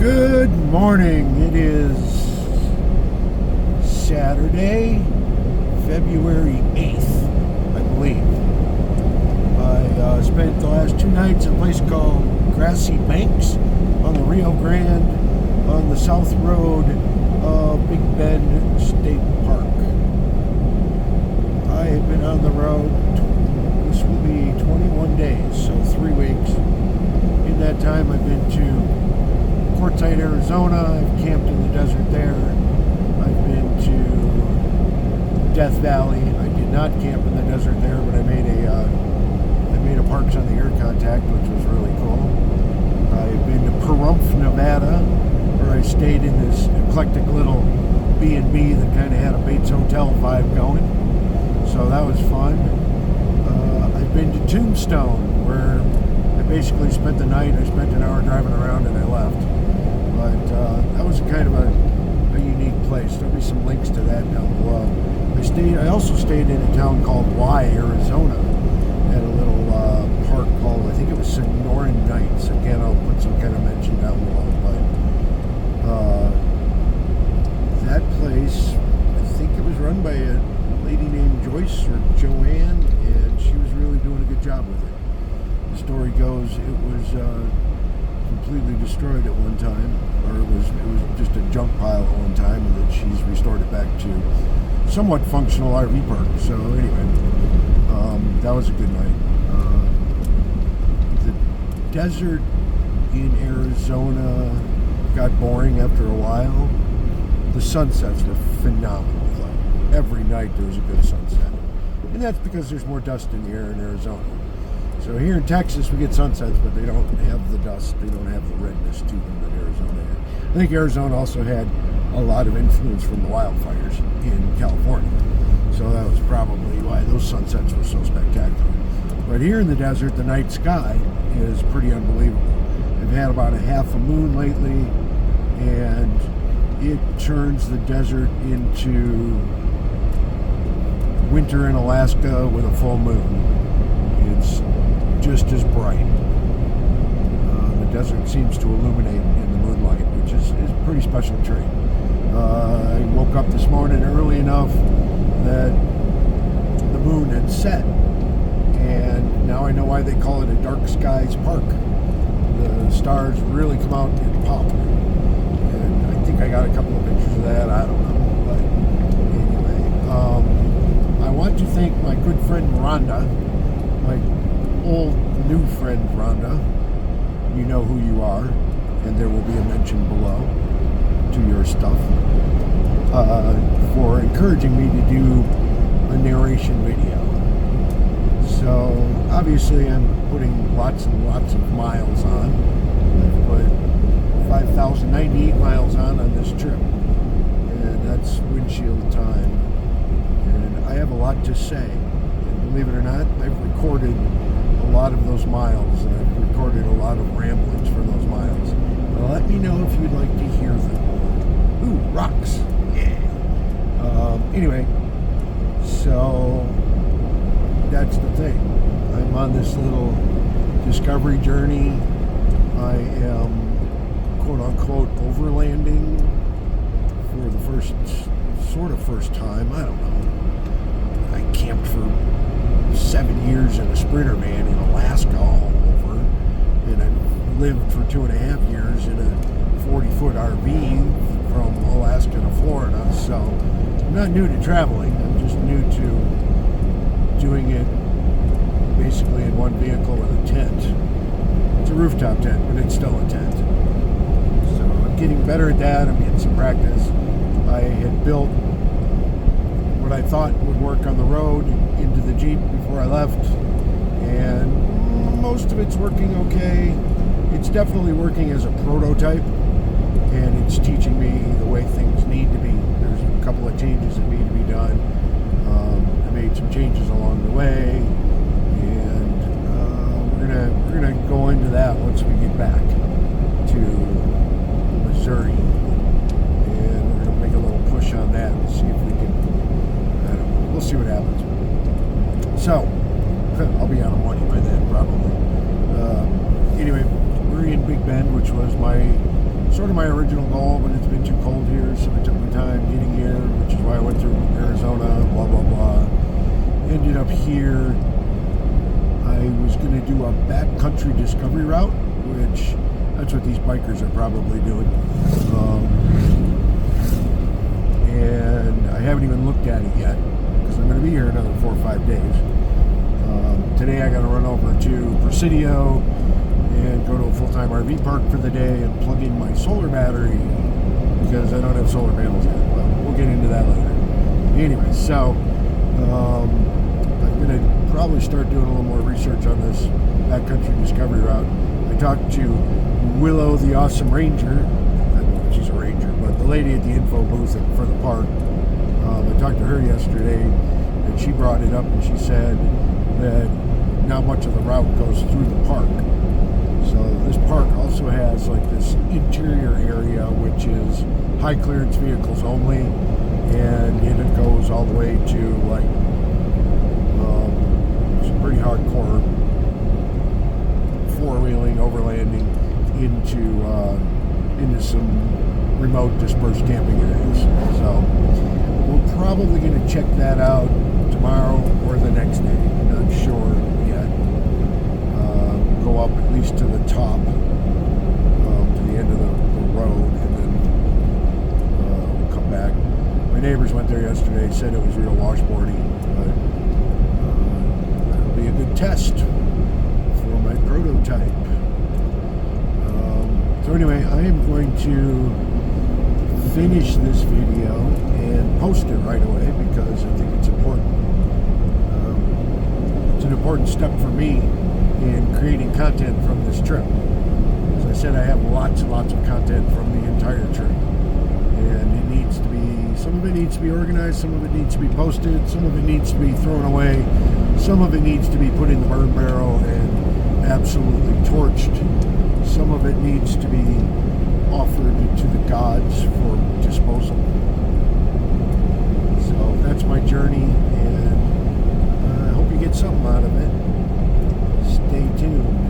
Good morning. It is Saturday, February 8th, I believe. I spent the last 2 nights at a place called Grassy Banks on the Rio Grande on the South Road of Big Bend State Park. I have been on the road, this will be 21 days, so 3 weeks. In that time I've been to Quartzsite, Arizona. I've camped in the desert there. I've been to Death Valley. I did not camp in the desert there, but I made a Parks on the Air contact, which was really cool. I've been to Pahrump, Nevada, where I stayed in this eclectic little B&B that kind of had a Bates Hotel vibe going. So that was fun. I've been to Tombstone, where I basically spent the night. I spent an hour driving around and I left. But that was kind of a unique place. There'll be some links to that down below. I also stayed in a town called Y, Arizona, at a little park called, I think it was Sonoran Nights. Again, I'll put some kind of mention down below. But that place, I think it was run by a lady named Joyce or Joanne, and she was really doing a good job with it. The story goes, it was completely destroyed at one time, or it was just a junk pile at one time, and that she's restored it back to somewhat functional RV park. So anyway, that was a good night. The desert in Arizona got boring after a while. The sunsets were phenomenal though. Every night there was a good sunset, and that's because there's more dust in the air in Arizona. So here in Texas, we get sunsets, but they don't have the dust. They don't have the redness to them that Arizona had. I think Arizona also had a lot of influence from the wildfires in California. So that was probably why those sunsets were so spectacular. But here in the desert, the night sky is pretty unbelievable. I've had about a half a moon lately, and it turns the desert into winter in Alaska with a full moon. It's just as bright. The desert seems to illuminate in the moonlight, which is a pretty special trait. I woke up this morning early enough that the moon had set, and now I know why they call it a dark skies park. The stars really come out and pop, and I think I got a couple of pictures of that. I don't know, but anyway, I want to thank my good friend Rhonda, my old new friend Rhonda. You know who you are, and there will be a mention below to your stuff, for encouraging me to do a narration video. So obviously I'm putting lots and lots of miles on. I've put 5,098 miles on this trip, and that's windshield time, and I have a lot to say. Believe it or not, I've recorded a lot of those miles, and I've recorded a lot of ramblings for those miles. Well, let me know if you'd like to hear them. Ooh, rocks. Yeah. Anyway, so that's the thing. I'm on this little discovery journey. I am, quote-unquote, overlanding for the first time. I don't know. I camped for 7 years in a Sprinter van in Alaska all over, and I've lived for 2.5 years in a 40-foot RV from Alaska to Florida. So I'm not new to traveling. I'm just new to doing it basically in one vehicle with a tent. It's a rooftop tent, but it's still a tent. So I'm getting better at that. I'm getting some practice. I had built what I thought would work on the road into the Jeep before I left, and most of it's working okay. It's definitely working as a prototype, and it's teaching me the way things need to be. There's a couple of changes that need to be done. I made some changes along the way, and we're gonna go into that once we get back to Missouri, and we're gonna make a little push on that and see if we can. We'll see what happens. So, I'll be out of money by then, probably. Anyway, we're in Big Bend, which was my sort of my original goal, but it's been too cold here, so I took my time getting here, which is why I went through Arizona, blah, blah, blah. Ended up here. I was going to do a backcountry discovery route, which that's what these bikers are probably doing. And I haven't even looked at it yet, because I'm going to be here another 4 or 5 days. Today I got to run over to Presidio and go to a full-time RV park for the day and plug in my solar battery because I don't have solar panels yet. Well, we'll get into that later. Anyway, so I'm going to probably start doing a little more research on this backcountry discovery route. I talked to Willow, the awesome ranger. I don't know if she's a ranger, but the lady at the info booth for the park. I talked to her yesterday, and she brought it up, and she said that not much of the route goes through the park. So this park also has like this interior area, which is high clearance vehicles only, and it goes all the way to like some pretty hardcore four-wheeling, overlanding into some remote dispersed camping areas. So we're probably going to check that out tomorrow or the next day. Not sure yet. Go up at least to the top, to the end of the road, and then we'll come back. My neighbors went there yesterday, said it was real washboardy, but that'll be a good test for my prototype. So anyway, I am going to finish this video and post it right away because I think it's important. It's an important step for me in creating content from this trip. As I said, I have lots and lots of content from the entire trip, and it needs to be, some of it needs to be organized, some of it needs to be posted, some of it needs to be thrown away, some of it needs to be put in the burn barrel and absolutely torched, some of it needs to be offered to the gods for disposal. So that's my journey, and I hope you get something out of it. Stay tuned.